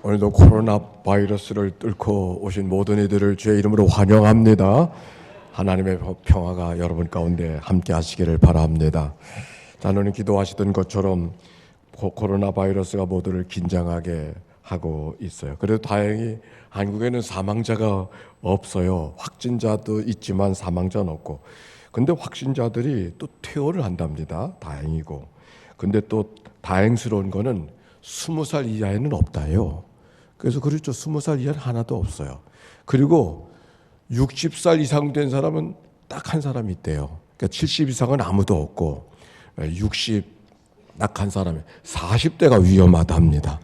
오늘도 코로나 바이러스를 뚫고 오신 모든 이들을 주의 이름으로 환영합니다. 하나님의 평화가 여러분 가운데 함께 하시기를 바랍니다. 자녀는 기도하시던 것처럼 코로나 바이러스가 모두를 긴장하게 하고 있어요. 그래도 다행히 한국에는 사망자가 없어요. 확진자도 있지만 사망자는 없고. 근데 확진자들이 또 퇴원을 한답니다. 다행이고. 근데 또 다행스러운 거는 20살 이하에는 없다요. 그래서 그렇죠. 20살 이하는 하나도 없어요. 그리고 60살 이상 된 사람은 딱 한 사람이 있대요. 그러니까 70 이상은 아무도 없고 60 딱 한 사람이 40대가 위험하답니다.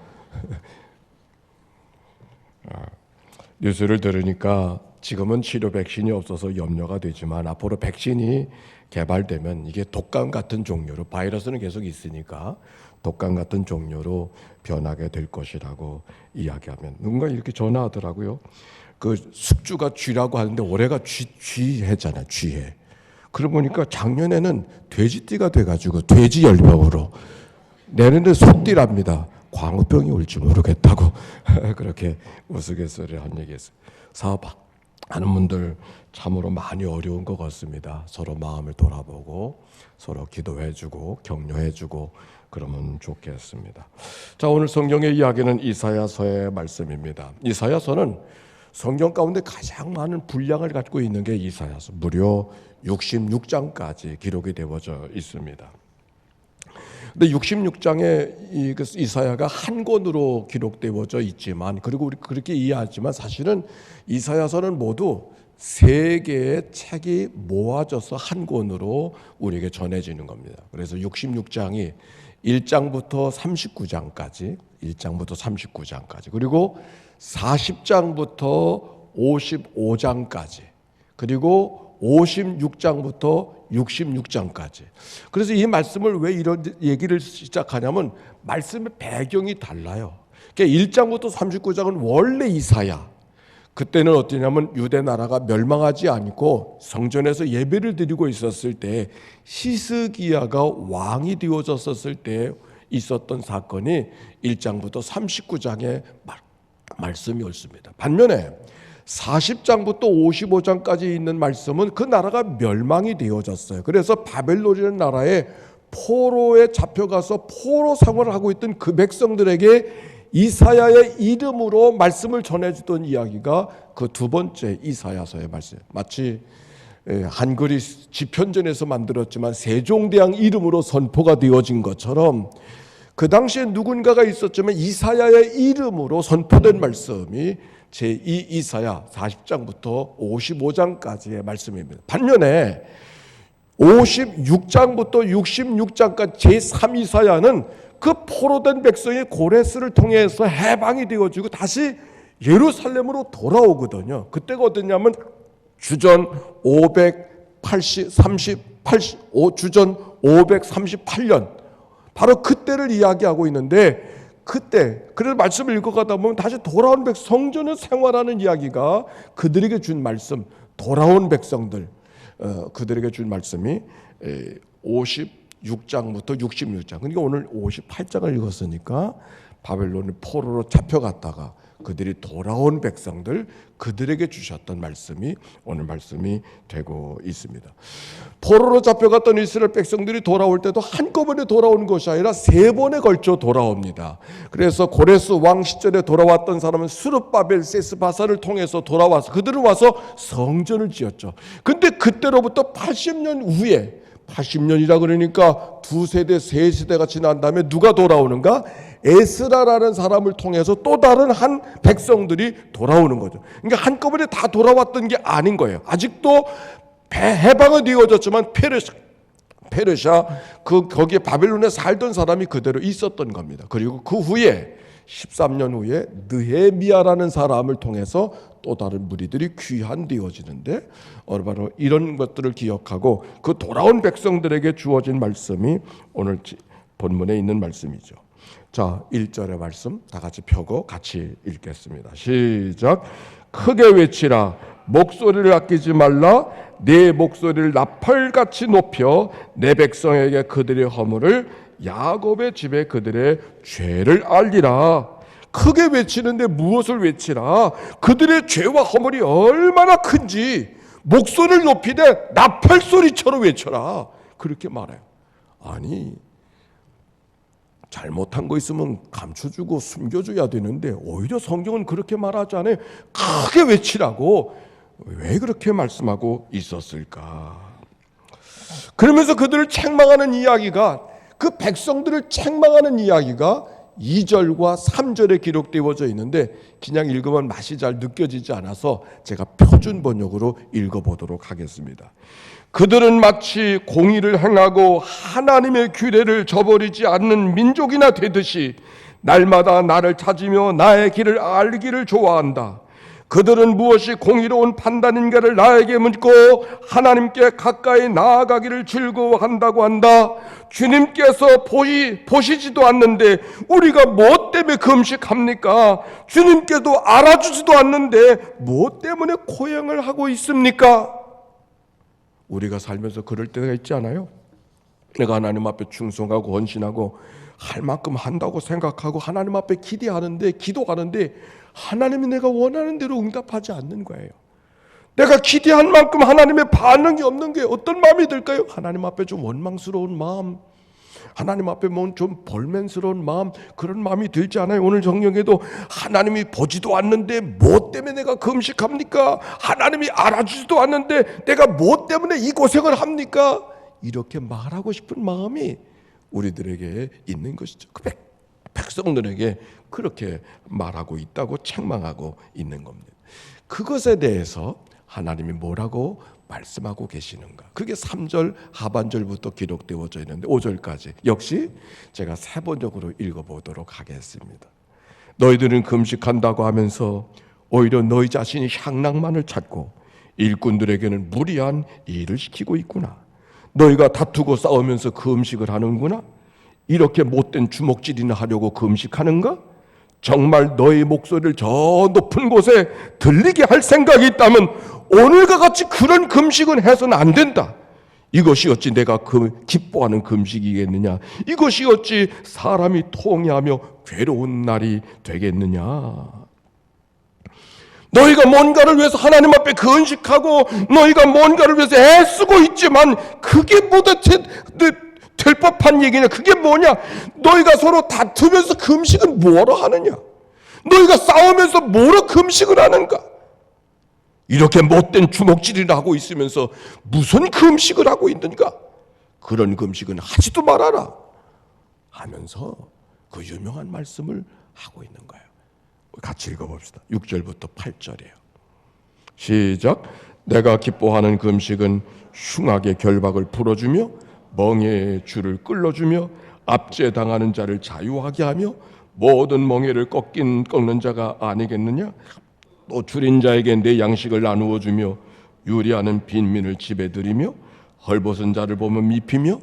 뉴스를 들으니까 지금은 치료 백신이 없어서 염려가 되지만 앞으로 백신이 개발되면 이게 독감 같은 종류로, 바이러스는 계속 있으니까 독감 같은 종류로 변하게 될 것이라고 이야기하면 누군가 이렇게 전화하더라고요. 그 숙주가 쥐라고 하는데 올해가 쥐해잖아요. 쥐해. 그러고 보니까 작년에는 돼지띠가 돼가지고 돼지열병으로, 내년에 소띠랍니다. 광우병이 올지 모르겠다고 그렇게 우스갯소리를 한 얘기했어요. 사업하는 분들 참으로 많이 어려운 것 같습니다. 서로 마음을 돌아보고 서로 기도해주고 격려해주고 그러면 좋겠습니다. 자, 오늘 성경의 이야기는 이사야서의 말씀입니다. 이사야서는 성경 가운데 가장 많은 분량을 갖고 있는 게 이사야서, 무려 66장까지 기록이 되어져 있습니다. 근데 66장에 이사야가 한 권으로 기록되어져 있지만, 그리고 우리 그렇게 이해하지만 사실은 이사야서는 모두 3개의 책이 모아져서 한 권으로 우리에게 전해지는 겁니다. 그래서 66장이 1장부터 39장까지, 1장부터 39장까지, 그리고 40장부터 55장까지, 그리고 56장부터 66장까지. 그래서 이 말씀을 왜 이런 얘기를 시작하냐면 말씀의 배경이 달라요. 그러니까 1장부터 39장은 원래 이사야, 그때는 어떠냐면 유대 나라가 멸망하지 않고 성전에서 예배를 드리고 있었을 때, 히스기야가 왕이 되어졌었을 때 있었던 사건이 1장부터 39장의 말씀이 옳습니다. 반면에 40장부터 55장까지 있는 말씀은 그 나라가 멸망이 되어졌어요. 그래서 바벨론이라는 나라에 포로에 잡혀가서 포로 생활을 하고 있던 그 백성들에게 이사야의 이름으로 말씀을 전해주던 이야기가 그 두 번째 이사야서의 말씀. 마치 한글이 지편전에서 만들었지만 세종대왕 이름으로 선포가 되어진 것처럼 그 당시에 누군가가 있었지만 이사야의 이름으로 선포된 말씀이 제2 이사야 40장부터 55장까지의 말씀입니다. 반면에 56장부터 66장까지 제3 이사야는 그 포로된 백성이 고레스를 통해서 해방이 되어지고 다시 예루살렘으로 돌아오거든요. 그때가 어땠냐면 주전 538년, 바로 그때를 이야기하고 있는데, 그때 그래서 말씀을 읽어가다 보면 다시 돌아온 성전을 생활하는 이야기가 그들에게 준 말씀, 돌아온 백성들, 그들에게 준 말씀이 56장부터 66장. 그러니까 오늘 58장을 읽었으니까 바벨론 포로로 잡혀갔다가 그들이 돌아온 백성들, 그들에게 주셨던 말씀이 오늘 말씀이 되고 있습니다. 포로로 잡혀갔던 이스라엘 백성들이 돌아올 때도 한꺼번에 돌아오는 것이 아니라 3번에 걸쳐 돌아옵니다. 그래서 고레스 왕 시절에 돌아왔던 사람은 스룹바벨, 세스바사를 통해서 돌아와서 그들은 와서 성전을 지었죠. 근데 그때로부터 80년 후에, 80년이라 그러니까 2세대, 3세대가 지난 다음에 누가 돌아오는가? 에스라라는 사람을 통해서 또 다른 한 백성들이 돌아오는 거죠. 그러니까 한꺼번에 다 돌아왔던 게 아닌 거예요. 아직도 해방은 되어졌지만 페르시아 거기에 바벨론에 살던 사람이 그대로 있었던 겁니다. 그리고 그 후에 13년 후에 느헤미야라는 사람을 통해서 또 다른 무리들이 귀환되어지는데, 바로 이런 것들을 기억하고 그 돌아온 백성들에게 주어진 말씀이 오늘 본문에 있는 말씀이죠. 자, 1절의 말씀 다 같이 펴고 같이 읽겠습니다. 시작. 크게 외치라. 목소리를 아끼지 말라. 내 목소리를 나팔같이 높여 내 백성에게 그들의 허물을, 야곱의 집에 그들의 죄를 알리라. 크게 외치는데 무엇을 외치라? 그들의 죄와 허물이 얼마나 큰지 목소리를 높이되 나팔 소리처럼 외쳐라. 그렇게 말해요. 아니, 잘못한 거 있으면 감춰주고 숨겨줘야 되는데 오히려 성경은 그렇게 말하지 않아요. 크게 외치라고. 왜 그렇게 말씀하고 있었을까? 그러면서 그들을 책망하는 이야기가, 그 백성들을 책망하는 이야기가 2절과 3절에 기록되어져 있는데 그냥 읽으면 맛이 잘 느껴지지 않아서 제가 표준 번역으로 읽어보도록 하겠습니다. 그들은 마치 공의를 행하고 하나님의 규례를 저버리지 않는 민족이나 되듯이 날마다 나를 찾으며 나의 길을 알기를 좋아한다. 그들은 무엇이 공의로운 판단인가를 나에게 묻고 하나님께 가까이 나아가기를 즐거워한다고 한다. 주님께서 보시지도 않는데 우리가 무엇 때문에 금식합니까? 주님께도 알아주지도 않는데 무엇 때문에 고행을 하고 있습니까? 우리가 살면서 그럴 때가 있지 않아요? 내가 하나님 앞에 충성하고 헌신하고 할 만큼 한다고 생각하고 하나님 앞에 기도하는데 하나님이 내가 원하는 대로 응답하지 않는 거예요. 내가 기대한 만큼 하나님의 반응이 없는 게 어떤 마음이 들까요? 하나님 앞에 좀 원망스러운 마음, 하나님 앞에 좀 벌맨스러운 마음, 그런 마음이 들지 않아요? 오늘 성경에도 하나님이 보지도 않는데 뭐 때문에 내가 금식합니까? 하나님이 알아주지도 않는데 내가 뭐 때문에 이 고생을 합니까? 이렇게 말하고 싶은 마음이 우리들에게 있는 것이죠. 그 백성들에게 그렇게 말하고 있다고 책망하고 있는 겁니다. 그것에 대해서 하나님이 뭐라고 말씀하고 계시는가? 그게 3절 하반절부터 기록되어져 있는데 5절까지 역시 제가 세 번역으로 읽어보도록 하겠습니다. 너희들은 금식한다고 하면서 오히려 너희 자신이 향락만을 찾고 일꾼들에게는 무리한 일을 시키고 있구나. 너희가 다투고 싸우면서 금식을 하는구나. 이렇게 못된 주먹질이나 하려고 금식하는가? 정말 너희 목소리를 저 높은 곳에 들리게 할 생각이 있다면 오늘과 같이 그런 금식은 해서는 안 된다. 이것이 어찌 내가 기뻐하는 금식이겠느냐? 이것이 어찌 사람이 통회하며 괴로운 날이 되겠느냐? 너희가 뭔가를 위해서 하나님 앞에 근식하고 너희가 뭔가를 위해서 애쓰고 있지만 그게 뭐다 될 법한 얘기냐? 그게 뭐냐? 너희가 서로 다투면서 금식은 뭐로 하느냐? 너희가 싸우면서 뭐로 금식을 하는가? 이렇게 못된 주먹질을 하고 있으면서 무슨 금식을 하고 있는가? 그런 금식은 하지도 말아라 하면서 그 유명한 말씀을 하고 있는 거예요. 같이 읽어봅시다. 6절부터 8절이에요. 시작. 내가 기뻐하는 금식은 흉악의 결박을 풀어주며 멍에의 줄을 끌어주며 압제당하는 자를 자유하게 하며 모든 멍에를 꺾는 자가 아니겠느냐? 또 줄인 자에게 내 양식을 나누어 주며 유리하는 빈민을 집에 들이며 헐벗은 자를 보면 미피며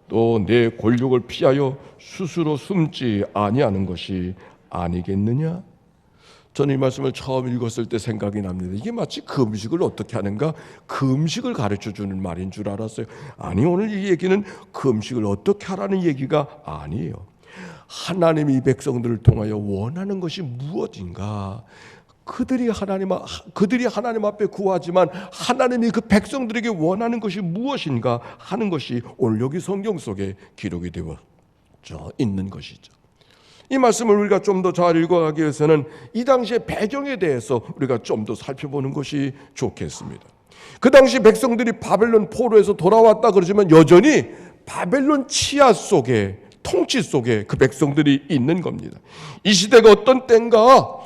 또 내 골육을 피하여 스스로 숨지 아니하는 것이 아니겠느냐? 저는 이 말씀을 처음 읽었을 때 생각이 납니다. 이게 마치 금식을 어떻게 하는가? 금식을 가르쳐주는 말인 줄 알았어요. 아니, 오늘 이 얘기는 금식을 어떻게 하라는 얘기가 아니에요. 하나님이 이 백성들을 통하여 원하는 것이 무엇인가? 그들이 하나님 앞에 구하지만 하나님이 그 백성들에게 원하는 것이 무엇인가 하는 것이 오늘 여기 성경 속에 기록이 되어 있는 것이죠. 이 말씀을 우리가 좀 더 잘 읽어가기 위해서는 이 당시의 배경에 대해서 우리가 좀 더 살펴보는 것이 좋겠습니다. 그 당시 백성들이 바벨론 포로에서 돌아왔다 그러지만 여전히 바벨론 치하 속에, 통치 속에 그 백성들이 있는 겁니다. 이 시대가 어떤 때인가?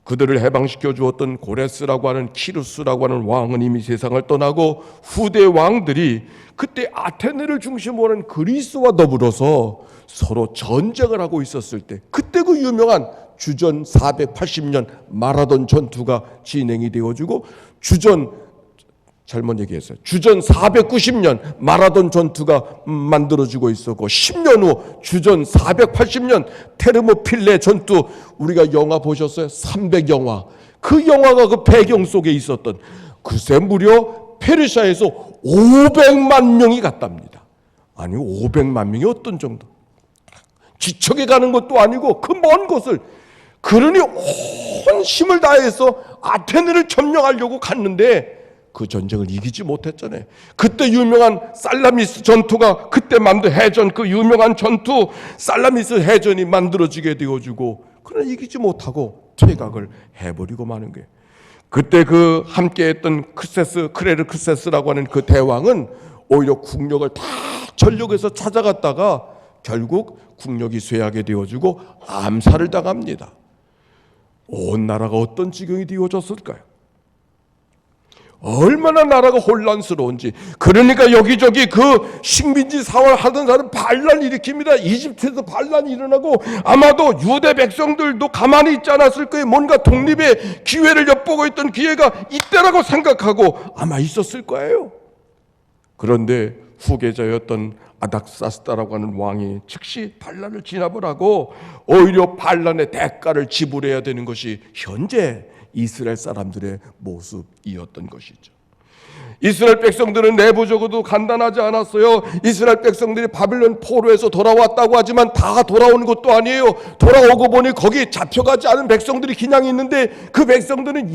그들을 해방시켜 주었던 고레스라고 하는 키루스라고 하는 왕은 이미 세상을 떠나고 후대 왕들이 그때 아테네를 중심으로 하는 그리스와 더불어서 서로 전쟁을 하고 있었을 때, 그때 그 유명한 주전 480년 마라돈 전투가 진행이 되어지고 주전 490년 마라돈 전투가 만들어지고 있었고 10년 후 주전 480년 테르모필레 전투, 우리가 영화 보셨어요? 300영화. 그 영화가 그 배경 속에 있었던, 그새 무려 페르시아에서 500만 명이 갔답니다. 아니, 500만 명이 어떤 정도? 지척에 가는 것도 아니고 그 먼 곳을, 그러니 온 힘을 다해서 아테네를 점령하려고 갔는데 그 전쟁을 이기지 못했잖아요. 그때 유명한 살라미스 전투가 그때 만든 해전, 그 유명한 전투 살라미스 해전이 만들어지게 되어지고, 그러나 이기지 못하고 퇴각을 해버리고 마는 거예요. 그때 그 함께했던 크레르크세스라고 하는 그 대왕은 오히려 국력을 다 전력에서 찾아갔다가 결국 국력이 쇠하게 되어지고 암살을 당합니다. 온 나라가 어떤 지경이 되어졌을까요? 얼마나 나라가 혼란스러운지. 그러니까 여기저기 그 식민지 사활 하던 사람 반란 일으킵니다. 이집트에서 반란이 일어나고, 아마도 유대 백성들도 가만히 있지 않았을 거예요. 뭔가 독립의 기회를 엿보고 있던 기회가 이때라고 생각하고 아마 있었을 거예요. 그런데 후계자였던 아닥사스다라고 하는 왕이 즉시 반란을 진압을 하고 오히려 반란의 대가를 지불해야 되는 것이 현재 이스라엘 사람들의 모습이었던 것이죠. 이스라엘 백성들은 내부적으로도 간단하지 않았어요. 이스라엘 백성들이 바빌론 포로에서 돌아왔다고 하지만 다 돌아오는 것도 아니에요. 돌아오고 보니 거기 잡혀가지 않은 백성들이 그냥 있는데, 그 백성들은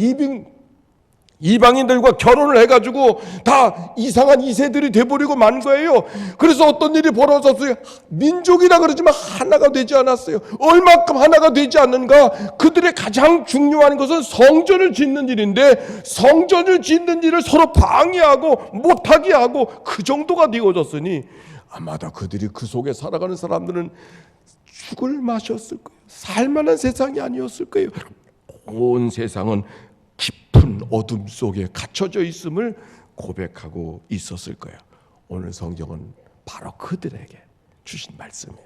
이방인들과 결혼을 해가지고 다 이상한 이세들이 돼버리고 만 거예요. 그래서 어떤 일이 벌어졌어요. 민족이라 그러지만 하나가 되지 않았어요. 얼마큼 하나가 되지 않는가? 그들의 가장 중요한 것은 성전을 짓는 일인데, 성전을 짓는 일을 서로 방해하고 못하게 하고 그 정도가 되어졌으니 아마도 그들이 그 속에 살아가는 사람들은 죽을 맛이었을 거예요. 살만한 세상이 아니었을 거예요. 온 세상은 깊은 어둠 속에 갇혀져 있음을 고백하고 있었을 거예요. 오늘 성경은 바로 그들에게 주신 말씀이에요.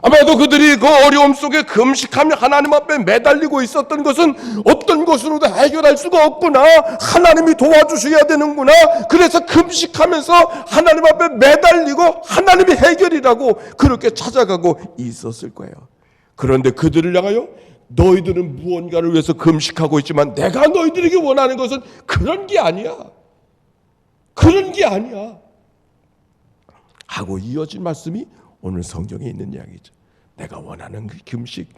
아마도 그들이 그 어려움 속에 금식하며 하나님 앞에 매달리고 있었던 것은 어떤 것으로도 해결할 수가 없구나, 하나님이 도와주셔야 되는구나, 그래서 금식하면서 하나님 앞에 매달리고 하나님이 해결이라고 그렇게 찾아가고 있었을 거예요. 그런데 그들을 향하여 너희들은 무언가를 위해서 금식하고 있지만 내가 너희들에게 원하는 것은 그런 게 아니야. 그런 게 아니야. 하고 이어진 말씀이 오늘 성경에 있는 이야기죠. 내가 원하는 그 금식,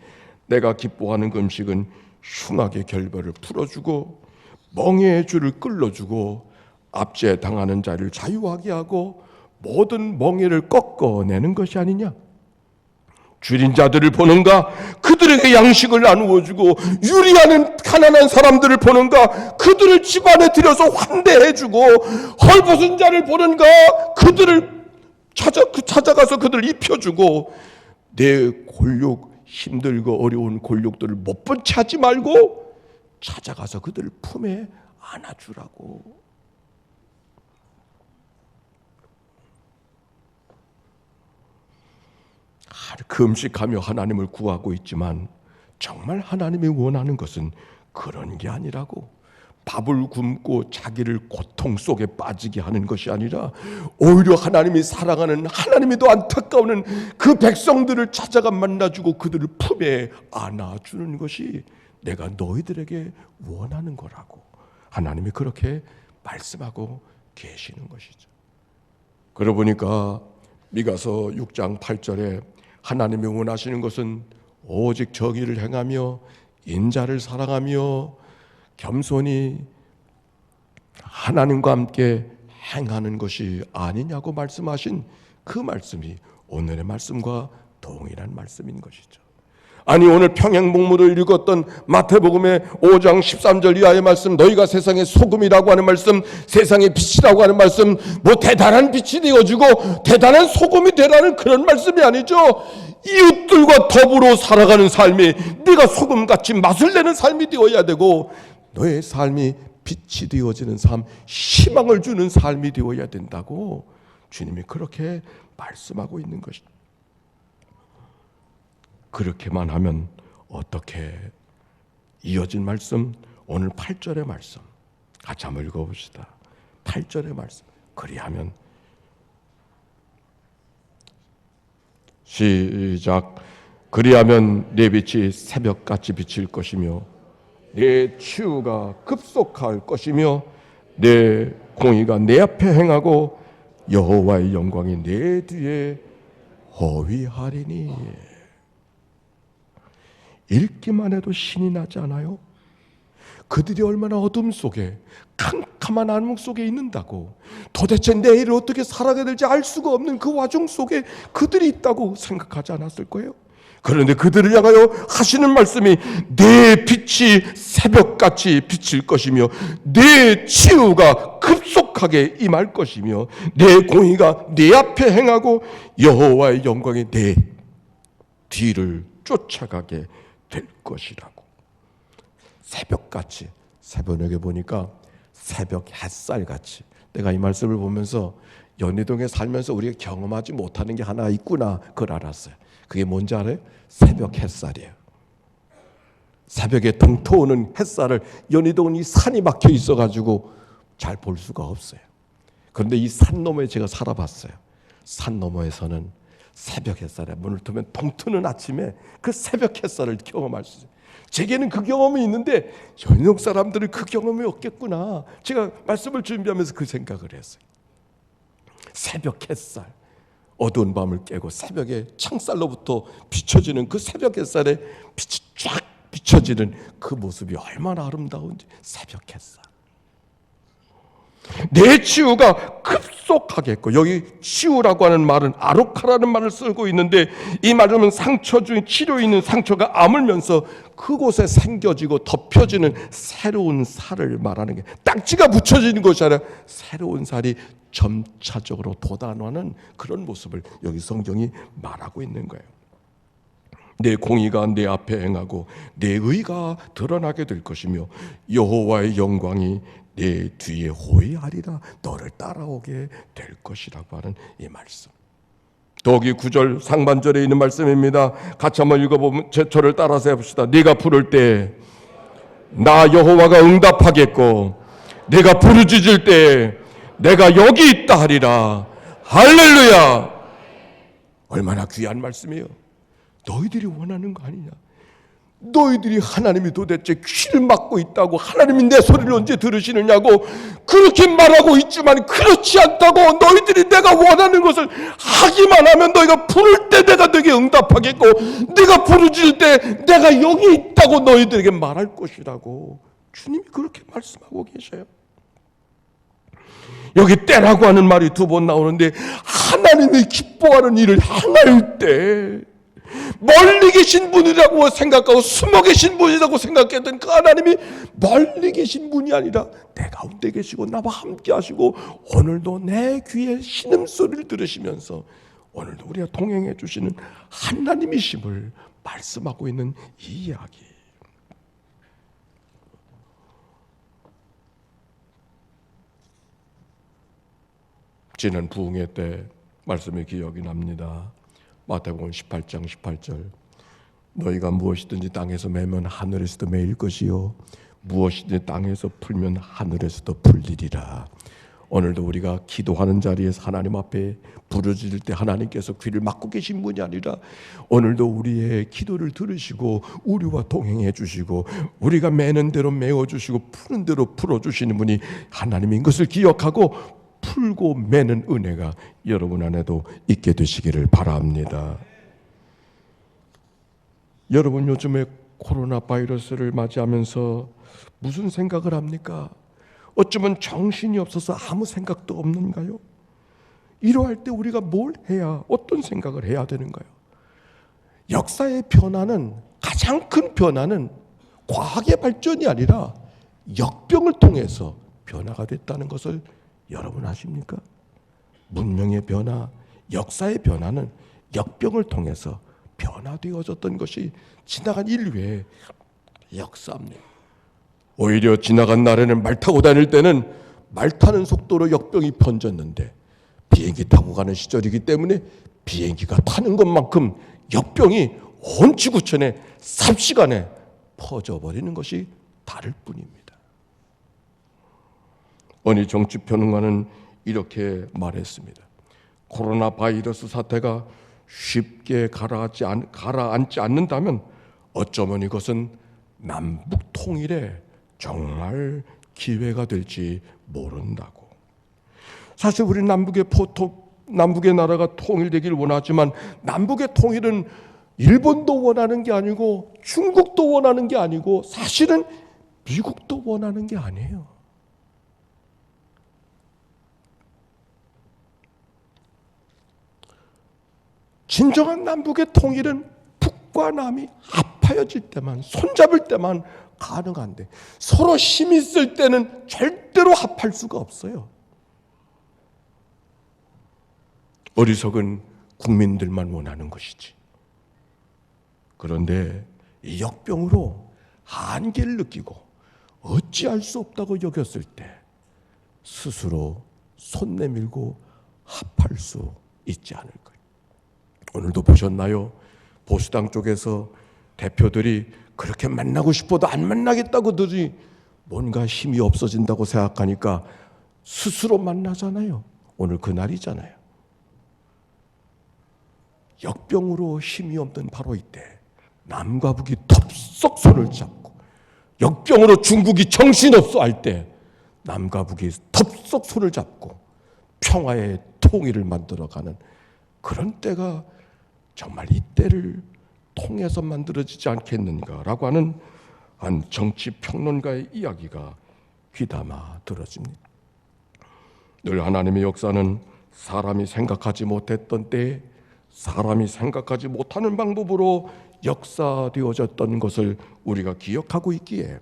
내가 기뻐하는 금식은 흉악의 결벌을 풀어주고 멍에의 줄을 끌어주고 압제 당하는 자를 자유하게 하고 모든 멍에를 꺾어내는 것이 아니냐. 줄인 자들을 보는가? 그들에게 양식을 나누어주고, 유리하는 가난한 사람들을 보는가? 그들을 집안에 들여서 환대해주고, 헐벗은 자를 보는가? 그들을 찾아가서 그들을 입혀주고, 내 골육, 힘들고 어려운 골육들을 못 본 채 하지 말고 찾아가서 그들을 품에 안아주라고. 금식하며 하나님을 구하고 있지만 정말 하나님이 원하는 것은 그런 게 아니라고. 밥을 굶고 자기를 고통 속에 빠지게 하는 것이 아니라 오히려 하나님이 사랑하는, 하나님이 더 안타까워하는 그 백성들을 찾아가 만나주고 그들을 품에 안아주는 것이 내가 너희들에게 원하는 거라고 하나님이 그렇게 말씀하고 계시는 것이죠. 그러고 보니까 미가서 6장 8절에 하나님이 원하시는 것은 오직 정의를 행하며 인자를 사랑하며 겸손히 하나님과 함께 행하는 것이 아니냐고 말씀하신 그 말씀이 오늘의 말씀과 동일한 말씀인 것이죠. 아니, 오늘 평행복무를 읽었던 마태복음의 5장 13절 이하의 말씀, 너희가 세상의 소금이라고 하는 말씀, 세상의 빛이라고 하는 말씀, 뭐 대단한 빛이 되어주고 대단한 소금이 되라는 그런 말씀이 아니죠. 이웃들과 더불어 살아가는 삶이 네가 소금같이 맛을 내는 삶이 되어야 되고, 너의 삶이 빛이 되어지는 삶, 희망을 주는 삶이 되어야 된다고 주님이 그렇게 말씀하고 있는 것입니다. 그렇게만 하면 어떻게? 이어진 말씀, 오늘 8절의 말씀 같이 한번 읽어봅시다. 8절의 말씀. 그리하면, 시작. 그리하면 내 빛이 새벽같이 비칠 것이며 내 치유가 급속할 것이며 내 공의가 내 앞에 행하고 여호와의 영광이 내 뒤에 허위하리니. 읽기만 해도 신이 나지 않아요? 그들이 얼마나 어둠 속에, 캄캄한 암흑 속에 있는다고, 도대체 내일 어떻게 살아가야 될지 알 수가 없는 그 와중 속에 그들이 있다고 생각하지 않았을 거예요. 그런데 그들을 향하여 하시는 말씀이 내 빛이 새벽같이 비칠 것이며 내 치유가 급속하게 임할 것이며 내 공의가 내 앞에 행하고 여호와의 영광이 내 뒤를 쫓아가게 될 것이라고. 새벽같이, 새벽에 보니까 새벽 햇살같이. 내가 이 말씀을 보면서 연희동에 살면서 우리가 경험하지 못하는 게 하나 있구나, 그걸 알았어요. 그게 뭔지 알아요? 새벽 햇살이에요. 새벽에 등터오는 햇살을, 연희동은 이 산이 막혀 있어가지고 잘 볼 수가 없어요. 그런데 이 산 너머에 제가 살아봤어요. 산 너머에서는 새벽 햇살에 문을 트면 동트는 아침에 그 새벽 햇살을 경험할 수 있어요. 제게는 그 경험이 있는데 연희동 사람들은 그 경험이 없겠구나. 제가 말씀을 준비하면서 그 생각을 했어요. 새벽 햇살, 어두운 밤을 깨고 새벽에 창살로부터 비춰지는 그 새벽 햇살에 빛이 쫙 비춰지는 그 모습이 얼마나 아름다운지. 새벽 햇살. 내 치유가 급속하겠고, 여기 치유라고 하는 말은 아로카라는 말을 쓰고 있는데, 이 말은 상처 중에 치료 있는 상처가 아물면서 그곳에 생겨지고 덮여지는 새로운 살을 말하는 게, 딱지가 붙여지는 것이 아니라 새로운 살이 점차적으로 돋아나는 그런 모습을 여기 성경이 말하고 있는 거예요. 내 공의가 내 앞에 행하고 내 의가 드러나게 될 것이며 여호와의 영광이 내 뒤에 호위하리라. 너를 따라오게 될 것이라고 하는 이 말씀. 더욱이 9절 상반절에 있는 말씀입니다. 같이 한번 읽어보면, 저를 따라서 해봅시다. 네가 부를 때 나 여호와가 응답하겠고 네가 부르짖을 때 내가 여기 있다 하리라. 할렐루야. 얼마나 귀한 말씀이에요. 너희들이 원하는 거 아니냐. 너희들이 하나님이 도대체 귀를 막고 있다고, 하나님이 내 소리를 언제 들으시느냐고 그렇게 말하고 있지만 그렇지 않다고. 너희들이 내가 원하는 것을 하기만 하면 너희가 부를 때 내가 너에게 응답하겠고 네가 부르짖을 때 내가 여기 있다고 너희들에게 말할 것이라고 주님이 그렇게 말씀하고 계셔요. 여기 때라고 하는 말이 2번 나오는데, 하나님이 기뻐하는 일을 행할 때 멀리 계신 분이라고 생각하고 숨어 계신 분이라고 생각했던 그 하나님이 멀리 계신 분이 아니라 내 가운데 계시고 나와 함께 하시고 오늘도 내 귀에 신음소리를 들으시면서 오늘도 우리가 동행해 주시는 하나님이심을 말씀하고 있는 이 이야기. 지난 부흥회 때 말씀이 기억이 납니다. 마태복음 18장 18절. 너희가 무엇이든지 땅에서 매면 하늘에서도 매일 것이요 무엇이든지 땅에서 풀면 하늘에서도 풀리리라. 오늘도 우리가 기도하는 자리에서 하나님 앞에 부르짖을 때 하나님께서 귀를 막고 계신 분이 아니라 오늘도 우리의 기도를 들으시고 우리와 동행해 주시고 우리가 매는 대로 메워 주시고 푸는 대로 풀어 주시는 분이 하나님인 것을 기억하고 풀고 매는 은혜가 여러분 안에도 있게 되시기를 바랍니다. 여러분, 요즘에 코로나 바이러스를 맞이하면서 무슨 생각을 합니까? 어쩌면 정신이 없어서 아무 생각도 없는가요? 이러할 때 우리가 뭘 해야, 어떤 생각을 해야 되는가요? 역사의 변화는, 가장 큰 변화는 과학의 발전이 아니라 역병을 통해서 변화가 됐다는 것을 여러분 아십니까? 문명의 변화, 역사의 변화는 역병을 통해서 변화되어졌던 것이 지나간 인류의 역사입니다. 오히려 지나간 날에는 말 타고 다닐 때는 말 타는 속도로 역병이 번졌는데 비행기 타고 가는 시절이기 때문에 비행기가 타는 것만큼 역병이 온 지구촌에 삽시간에 퍼져버리는 것이 다를 뿐입니다. 어느 정치평론가는 이렇게 말했습니다. 코로나 바이러스 사태가 쉽게 가라앉지 않는다면 어쩌면 이것은 남북 통일에 정말 기회가 될지 모른다고. 사실 우리 남북의 나라가 통일되기를 원하지만 남북의 통일은 일본도 원하는 게 아니고 중국도 원하는 게 아니고 사실은 미국도 원하는 게 아니에요. 진정한 남북의 통일은 북과 남이 합하여질 때만, 손잡을 때만 가능한데 서로 힘이 있을 때는 절대로 합할 수가 없어요. 어리석은 국민들만 원하는 것이지. 그런데 이 역병으로 한계를 느끼고 어찌할 수 없다고 여겼을 때 스스로 손 내밀고 합할 수 있지 않을까요? 오늘도 보셨나요? 보수당 쪽에서 대표들이 그렇게 만나고 싶어도 안 만나겠다고들이 뭔가 힘이 없어진다고 생각하니까 스스로 만나잖아요. 오늘 그날이잖아요. 역병으로 힘이 없는 바로 이때 남과 북이 덥석 손을 잡고, 역병으로 중국이 정신없어 할 때 남과 북이 덥석 손을 잡고 평화의 통일을 만들어가는 그런 때가 정말 이때를 통해서 만들어지지 않겠는가라고 하는 한 정치평론가의 이야기가 귀담아 들어집니다. 늘 하나님의 역사는 사람이 생각하지 못했던 때에 사람이 생각하지 못하는 방법으로 역사되어졌던 것을 우리가 기억하고 있기에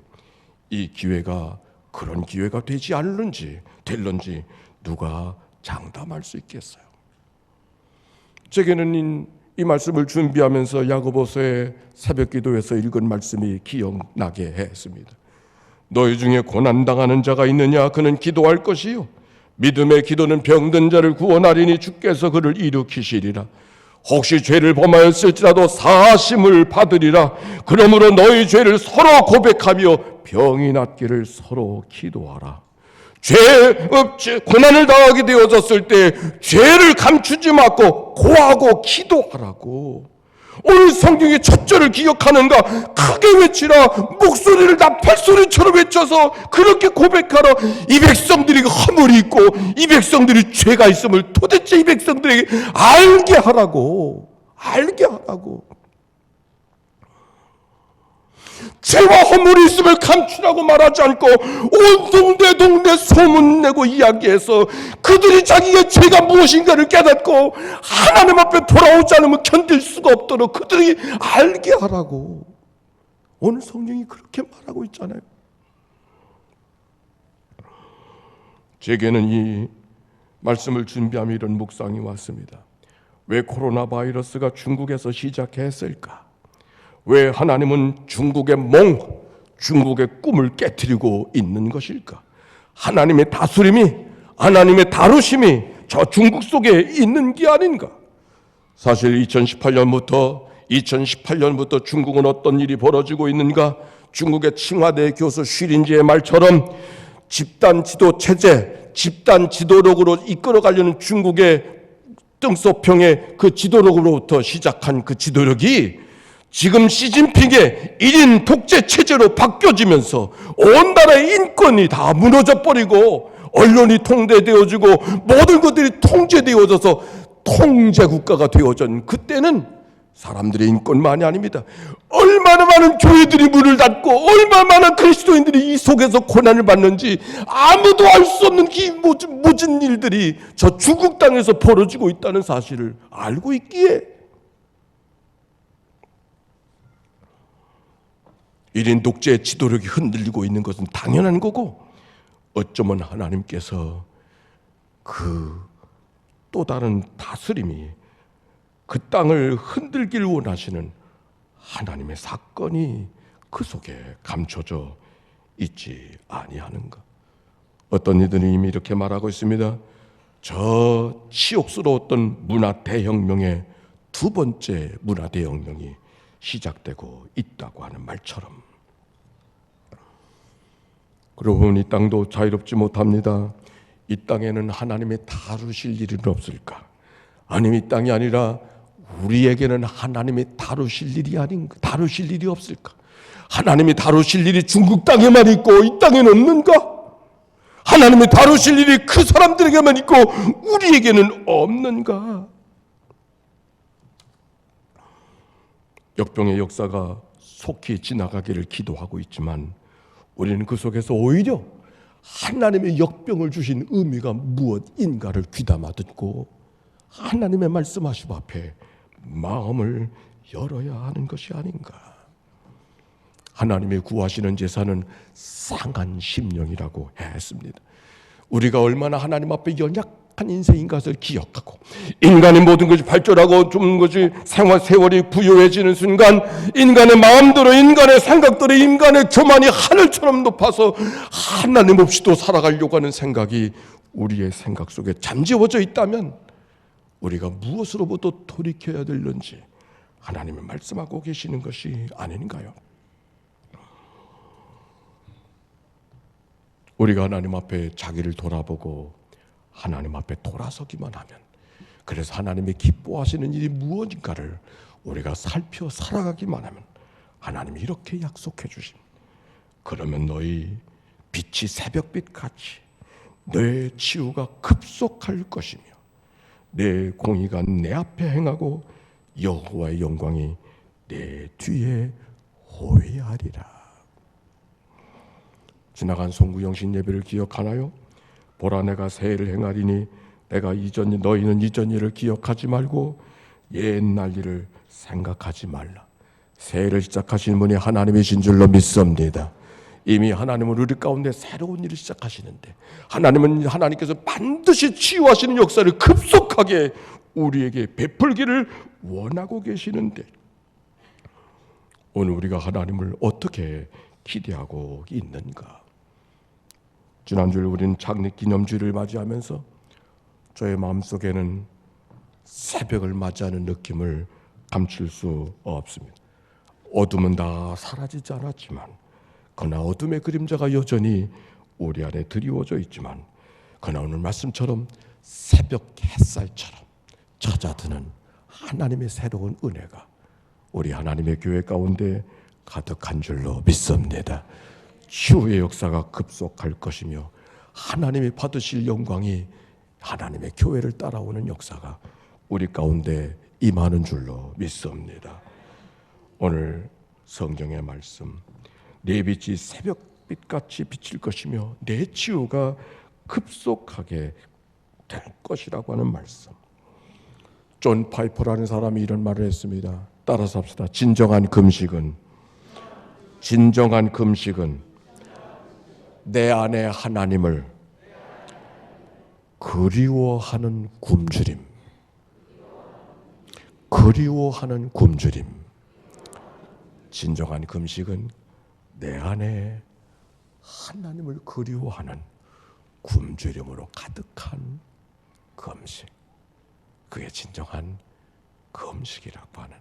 이 기회가 그런 기회가 되지 않을는지 될런지 누가 장담할 수 있겠어요? 제게는 이 말씀을 준비하면서 야고보서의 새벽기도에서 읽은 말씀이 기억나게 했습니다. 너희 중에 고난당하는 자가 있느냐? 그는 기도할 것이요 믿음의 기도는 병든 자를 구원하리니 주께서 그를 일으키시리라. 혹시 죄를 범하였을지라도 사하심을 받으리라. 그러므로 너희 죄를 서로 고백하며 병이 낫기를 서로 기도하라. 고난을 당하게 되어졌을 때 죄를 감추지 말고 고하고 기도하라고. 오늘 성경의 첫 절을 기억하는가? 크게 외치라. 목소리를 나팔소리처럼 외쳐서 그렇게 고백하라. 이 백성들이 허물이 있고 이 백성들이 죄가 있음을 도대체 이 백성들에게 알게 하라고. 알게 하라고. 죄와 허물이 있음을 감추라고 말하지 않고 온 동네 소문내고 이야기해서 그들이 자기의 죄가 무엇인가를 깨닫고 하나님 앞에 돌아오지 않으면 견딜 수가 없도록 그들이 알게 하라고. 오늘 성경이 그렇게 말하고 있잖아요. 제게는 이 말씀을 준비하며 이런 묵상이 왔습니다. 왜 코로나 바이러스가 중국에서 시작했을까? 왜 하나님은 중국의 중국의 꿈을 깨트리고 있는 것일까? 하나님의 다스림이, 하나님의 다루심이 저 중국 속에 있는 게 아닌가? 사실 2018년부터 중국은 어떤 일이 벌어지고 있는가? 중국의 칭화대 교수 쉬린지의 말처럼 집단 지도 체제, 집단 지도력으로 이끌어가려는 중국의 뜬소평의 그 지도력으로부터 시작한 그 지도력이 지금 시진핑의 1인 독재 체제로 바뀌어지면서 온 나라의 인권이 다 무너져 버리고 언론이 통제되어지고 모든 것들이 통제되어져서 통제국가가 되어진 그때는 사람들의 인권만이 아닙니다. 얼마나 많은 교회들이 문을 닫고 얼마나 많은 그리스도인들이 이 속에서 고난을 받는지 아무도 알 수 없는 이 모진 일들이 저 중국 땅에서 벌어지고 있다는 사실을 알고 있기에 1인 독재의 지도력이 흔들리고 있는 것은 당연한 거고, 어쩌면 하나님께서 그 또 다른 다스림이 그 땅을 흔들기를 원하시는 하나님의 사건이 그 속에 감춰져 있지 아니하는가? 어떤 이들이 이미 이렇게 말하고 있습니다. 저 치욕스러웠던 문화 대혁명의 두 번째 문화 대혁명이 시작되고 있다고 하는 말처럼. 그러고 보니 이 땅도 자유롭지 못합니다. 이 땅에는 하나님의 다루실 일은 없을까? 아니면 이 땅이 아니라 우리에게는 하나님이 다루실 일이 아닌가? 다루실 일이 없을까? 하나님이 다루실 일이 중국 땅에만 있고 이 땅에는 없는가? 하나님이 다루실 일이 그 사람들에게만 있고 우리에게는 없는가? 역병의 역사가 속히 지나가기를 기도하고 있지만 우리는 그 속에서 오히려 하나님의 역병을 주신 의미가 무엇인가를 귀담아 듣고 하나님의 말씀하심 앞에 마음을 열어야 하는 것이 아닌가. 하나님의 구하시는 제사는 상한 심령이라고 했습니다. 우리가 얼마나 하나님 앞에 연약한 인생인 것을 기억하고 인간의 모든 것이 발전하고 좀 것이 세월이 부유해지는 순간 인간의 마음대로 인간의 생각대로 인간의 교만이 하늘처럼 높아서 하나님 없이도 살아가려고 하는 생각이 우리의 생각 속에 잠재워져 있다면 우리가 무엇으로부터 돌이켜야 될는지 하나님이 말씀하고 계시는 것이 아닌가요? 우리가 하나님 앞에 자기를 돌아보고 하나님 앞에 돌아서기만 하면, 그래서 하나님이 기뻐하시는 일이 무엇인가를 우리가 살펴 살아가기만 하면 하나님이 이렇게 약속해 주신, 그러면 너희 빛이 새벽빛같이 너의 치유가 급속할 것이며 내 공의가 내 앞에 행하고 여호와의 영광이 내 뒤에 호위하리라. 지나간 송구영신 예배를 기억하나요? 보라 내가 새 일을 행하리니 내가 너희는 이전 일을 기억하지 말고 옛날 일을 생각하지 말라. 새 일을 시작하시는 분이 하나님이신 줄로 믿습니다. 이미 하나님은 우리 가운데 새로운 일을 시작하시는데 하나님께서 반드시 치유하시는 역사를 급속하게 우리에게 베풀기를 원하고 계시는데 오늘 우리가 하나님을 어떻게 기대하고 있는가? 지난주에 우리는 창립기념주일을 맞이하면서 저의 마음속에는 새벽을 맞이하는 느낌을 감출 수 없습니다. 어둠은 다 사라지지 않았지만 그러나 어둠의 그림자가 여전히 우리 안에 드리워져 있지만 그러나 오늘 말씀처럼 새벽 햇살처럼 찾아드는 하나님의 새로운 은혜가 우리 하나님의 교회 가운데 가득한 줄로 믿습니다. 치유의 역사가 급속할 것이며 하나님이 받으실 영광이 하나님의 교회를 따라오는 역사가 우리 가운데 임하는 줄로 믿습니다. 오늘 성경의 말씀, 내 빛이 새벽빛같이 비칠 것이며 내 치유가 급속하게 될 것이라고 하는 말씀. 존 파이퍼라는 사람이 이런 말을 했습니다. 따라서 합시다. 진정한 금식은 내 안에 하나님을 그리워하는 굶주림. 진정한 금식은 내 안에 하나님을 그리워하는 굶주림으로 가득한 금식. 그게 진정한 금식이라고 하는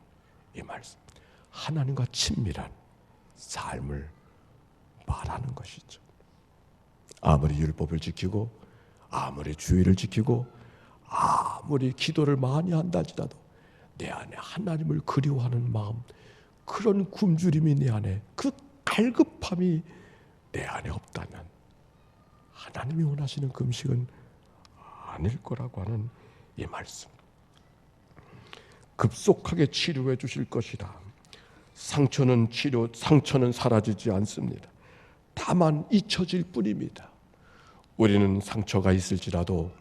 이 말씀. 하나님과 친밀한 삶을 말하는 것이죠. 아무리 율법을 지키고 아무리 주의를 지키고 아무리 기도를 많이 한다 할지라도 내 안에 하나님을 그리워하는 마음, 그런 굶주림이 내 안에, 그 갈급함이 내 안에 없다면 하나님이 원하시는 금식은 아닐 거라고 하는 이 말씀. 급속하게 치료해 주실 것이다. 상처는 사라지지 않습니다. 다만 잊혀질 뿐입니다. 우리는 상처가 있을지라도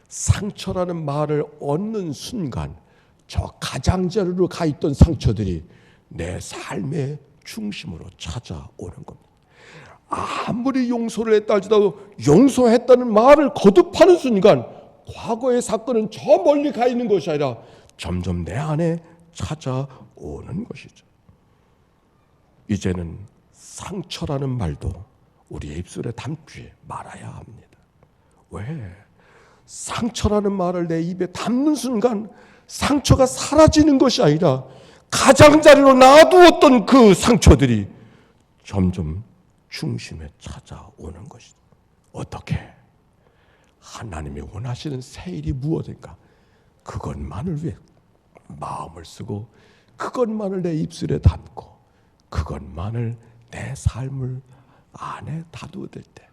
상처라는 말을 얻는 순간 저 가장자리로 가 있던 상처들이 내 삶의 중심으로 찾아오는 겁니다. 아무리 용서를 했다 할지라도 용서했다는 말을 거듭하는 순간 과거의 사건은 저 멀리 가 있는 것이 아니라 점점 내 안에 찾아오는 것이죠. 이제는 상처라는 말도 우리의 입술에 담지 말아야 합니다. 왜? 상처라는 말을 내 입에 담는 순간 상처가 사라지는 것이 아니라 가장자리로 놔두었던 그 상처들이 점점 중심에 찾아오는 것이죠. 어떻게? 하나님이 원하시는 새 일이 무엇인가? 그것만을 위해 마음을 쓰고 그것만을 내 입술에 담고 그것만을 내 삶을 안에 다루어들 때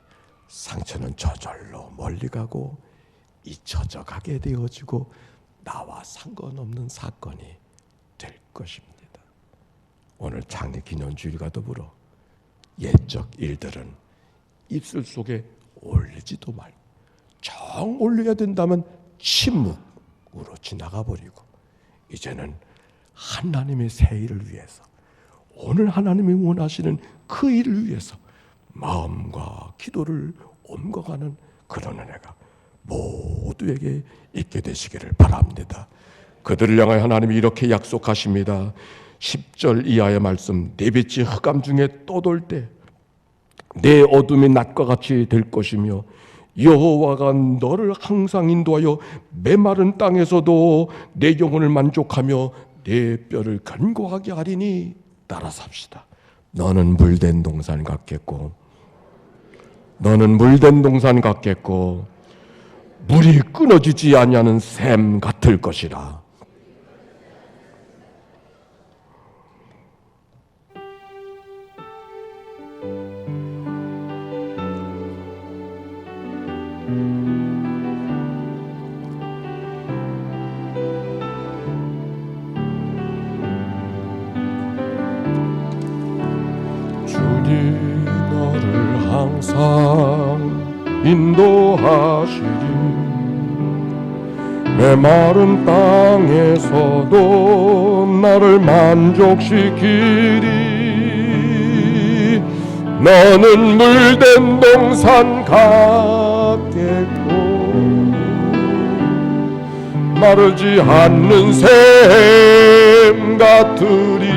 상처는 저절로 멀리 가고 잊혀져 가게 되어지고 나와 상관없는 사건이 될 것입니다. 오늘 장례 기념주일과 더불어 옛적 일들은 입술 속에 올리지도 말고 정 올려야 된다면 침묵으로 지나가 버리고 이제는 하나님의 새 일을 위해서 오늘 하나님이 원하시는 그 일을 위해서 마음과 기도를 옮겨가는 그런 은혜가 모두에게 있게 되시기를 바랍니다. 그들을 향하여 하나님이 이렇게 약속하십니다. 10절 이하의 말씀, 내 빛이 흑암 중에 떠돌 때 내 어둠이 낮과 같이 될 것이며 여호와가 너를 항상 인도하여 메마른 땅에서도 내 영혼을 만족하며 내 뼈를 견고하게 하리니 따라 삽시다. 너는 물된 동산 같겠고 너는 물된 동산 같겠고 물이 끊어지지 아니하는 샘 같을 것이라. 주님 너를 항상 인도하시리. 메마른 땅에서도 나를 만족시키리. 너는 물된 동산 같겠고 마르지 않는 샘 같으리.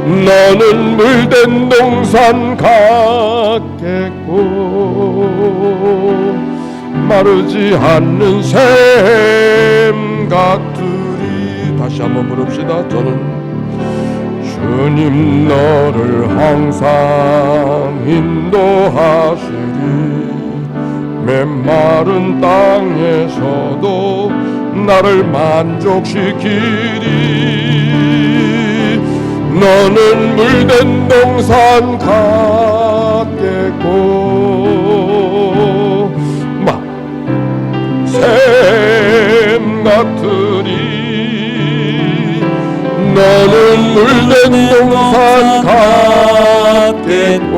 너는 물된 동산 같겠고 마르지 않는 샘 같으리. 다시 한번 부릅시다. 저는 주님 너를 항상 인도하시리. 메마른 땅에서도 나를 만족시키리. 너는 물된 동산 같겠고 샘 같으리. 너는 물된 동산 같겠고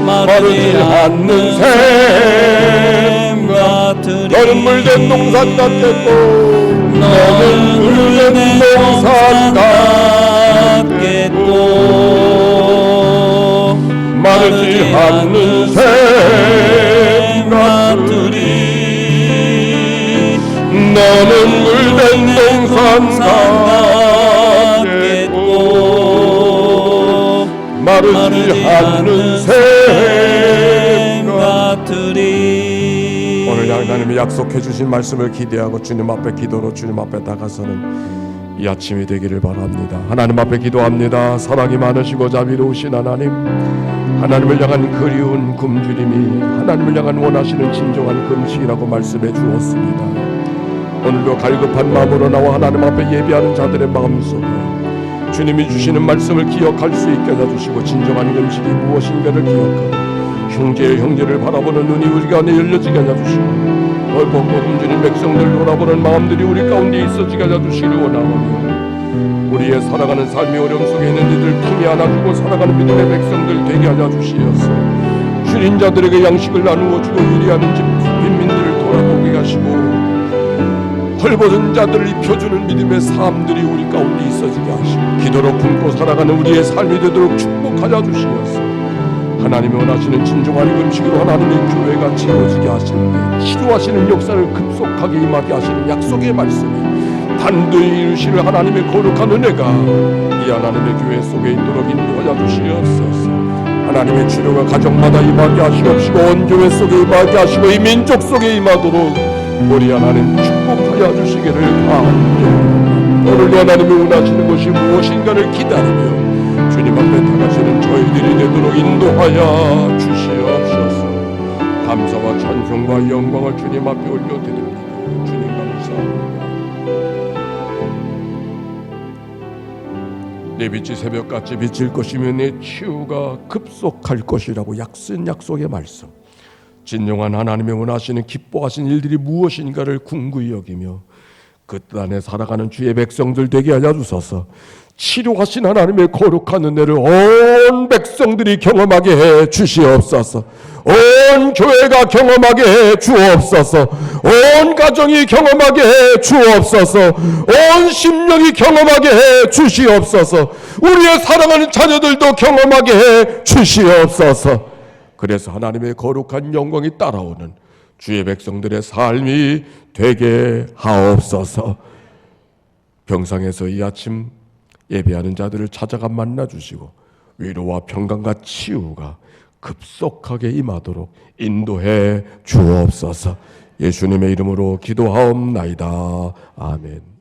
마르지 않는 샘 같으리. 너는 물된 동산 같겠고 너는 물된 동산 같겠고 마르지 않는 샘 같으리. 너는 물된 동산 같겠고 마르지 않는 샘 같으리. 오늘 하나님이 약속해 주신 말씀을 기대하고 주님 앞에 기도로 주님 앞에 다가서는 이 아침이 되기를 바랍니다. 하나님 앞에 기도합니다. 사랑이 많으시고 자비로우신 하나님, 하나님을 향한 그리운 굶주림이 하나님을 향한 원하시는 진정한 금식이라고 말씀해 주었습니다. 오늘도 갈급한 마음으로 나와 하나님 앞에 예배하는 자들의 마음속에 주님이 주시는 말씀을 기억할 수 있게 해주시고 진정한 금식이 무엇인가를 기억하고 형제의 형제를 바라보는 눈이 우리 가운데 열려지게 해주시고 넓고 굶주린 백성들 돌아보는 마음들이 우리 가운데 있어지게 해주시기를 원하오며 우리의 살아가는 삶의 어려움 속에 있는 이들 힘이 안아주고 살아가는 믿음의 백성들 되게 하여 주시옵소서. 줄인 자들에게 양식을 나누어 주고 유리하는 집 빈민들을 돌아보게 하시고 헐벗은 자들을 입혀주는 믿음의 삶들이 우리 가운데 있어지게 하시고 기도로 품고 살아가는 우리의 삶이 되도록 축복하여 주시옵소서. 하나님이 원하시는 진정한 금식으로 하나님의 교회가 채워지게 하시는데 치료하시는 역사를 급속하게 임하게 하시는 약속의 말씀이 단도히 이루시는 하나님의 거룩한 은혜가 이 하나님의 교회 속에 있도록 인도하여 주시옵소서. 하나님의 치료가 가정마다 임하게 하시옵시고 온 교회 속에 임하게 하시고 이 민족 속에 임하도록 우리 하나님 축복하여 주시기를 바랍니다. 오늘도 하나님이 원하시는 것이 무엇인가를 기다리며 주님 앞에 다가서는 저희들이 되도록 인도하여 주시옵소서. 감사와 찬송과 영광을 주님 앞에 올려드립니다. 주님 감사합니다. 내 빛이 새벽같이 비칠 것이며 내 치유가 급속할 것이라고 약속의 말씀, 진정한 하나님의 원하시는 기뻐하신 일들이 무엇인가를 궁구히 여기며 그 뜻 안에 살아가는 주의 백성들 되게 하여 주소서. 치료하신 하나님의 거룩한 은혜를 온 백성들이 경험하게 해 주시옵소서. 온 교회가 경험하게 해 주옵소서. 온 가정이 경험하게 해 주옵소서. 온 심령이 경험하게 해 주시옵소서. 우리의 사랑하는 자녀들도 경험하게 해 주시옵소서. 그래서 하나님의 거룩한 영광이 따라오는 주의 백성들의 삶이 되게 하옵소서. 병상에서 이 아침 예배하는 자들을 찾아가 만나주시고 위로와 평강과 치유가 급속하게 임하도록 인도해 주옵소서. 예수님의 이름으로 기도하옵나이다. 아멘.